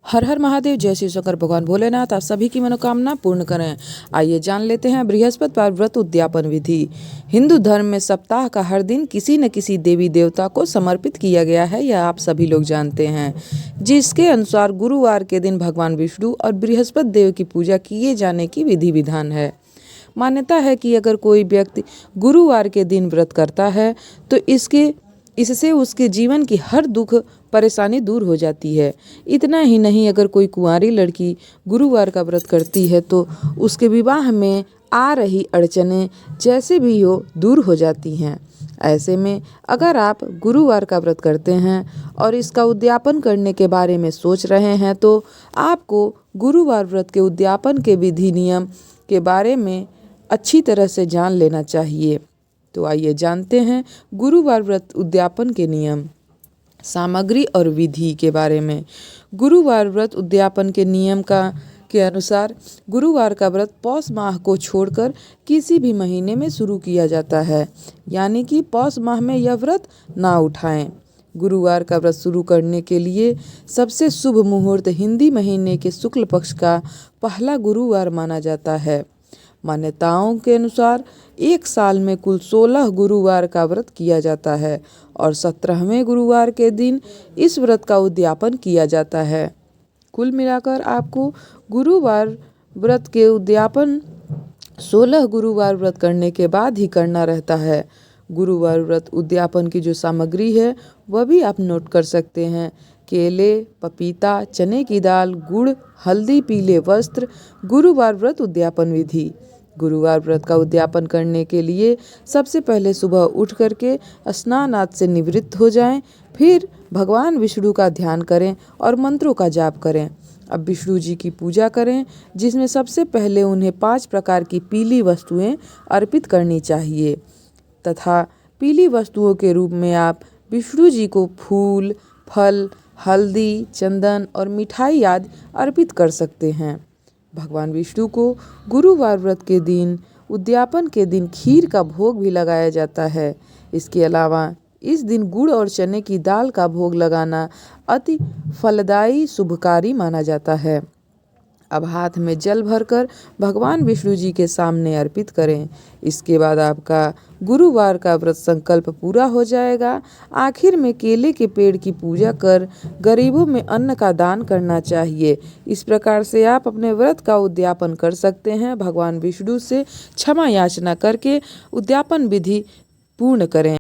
हर हर महादेव। जय श्री शंकर। भगवान भोलेनाथ आप सभी की मनोकामना पूर्ण करें। आइए जान लेते हैं बृहस्पतिवार व्रत उद्यापन विधि। हिंदू धर्म में सप्ताह का हर दिन किसी न किसी देवी देवता को समर्पित किया गया है, यह आप सभी लोग जानते हैं। जिसके अनुसार गुरुवार के दिन भगवान विष्णु और बृहस्पति देव की पूजा किए जाने की विधि विधान है। मान्यता है कि अगर कोई व्यक्ति गुरुवार के दिन व्रत करता है तो इससे उसके जीवन की हर दुख परेशानी दूर हो जाती है। इतना ही नहीं, अगर कोई कुंवारी लड़की गुरुवार का व्रत करती है तो उसके विवाह में आ रही अड़चनें जैसे भी हो दूर हो जाती हैं। ऐसे में अगर आप गुरुवार का व्रत करते हैं और इसका उद्यापन करने के बारे में सोच रहे हैं तो आपको गुरुवार व्रत के उद्यापन के विधि नियम के बारे में अच्छी तरह से जान लेना चाहिए। तो आइए जानते हैं गुरुवार व्रत उद्यापन के नियम, सामग्री और विधि के बारे में। गुरुवार व्रत उद्यापन के नियम के अनुसार गुरुवार का व्रत पौष माह को छोड़कर किसी भी महीने में शुरू किया जाता है, यानी कि पौष माह में यह व्रत ना उठाएं। गुरुवार का व्रत शुरू करने के लिए सबसे शुभ मुहूर्त हिंदी महीने के शुक्ल पक्ष का पहला गुरुवार माना जाता है। मान्यताओं के अनुसार एक साल में कुल 16 गुरुवार का व्रत किया जाता है और 17वें गुरुवार के दिन इस व्रत का उद्यापन किया जाता है। कुल मिलाकर आपको गुरुवार व्रत के उद्यापन 16 गुरुवार व्रत करने के बाद ही करना रहता है। गुरुवार व्रत उद्यापन की जो सामग्री है वह भी आप नोट कर सकते हैं। केले, पपीता, चने की दाल, गुड़, हल्दी, पीले वस्त्र। गुरुवार व्रत उद्यापन विधि। गुरुवार व्रत का उद्यापन करने के लिए सबसे पहले सुबह उठ करके स्नान आदि से निवृत्त हो जाएं, फिर भगवान विष्णु का ध्यान करें और मंत्रों का जाप करें। अब विष्णु जी की पूजा करें, जिसमें सबसे पहले उन्हें 5 प्रकार की पीली वस्तुएं अर्पित करनी चाहिए तथा पीली वस्तुओं के रूप में आप विष्णु जी को फूल, फल, हल्दी, चंदन और मिठाई आदि अर्पित कर सकते हैं। भगवान विष्णु को गुरुवार व्रत के दिन उद्यापन के दिन खीर का भोग भी लगाया जाता है। इसके अलावा इस दिन गुड़ और चने की दाल का भोग लगाना अति फलदायी शुभकारी माना जाता है। अब हाथ में जल भरकर भगवान विष्णु जी के सामने अर्पित करें। इसके बाद आपका गुरुवार का व्रत संकल्प पूरा हो जाएगा। आखिर में केले के पेड़ की पूजा कर गरीबों में अन्न का दान करना चाहिए। इस प्रकार से आप अपने व्रत का उद्यापन कर सकते हैं। भगवान विष्णु से क्षमा याचना करके उद्यापन विधि पूर्ण करें।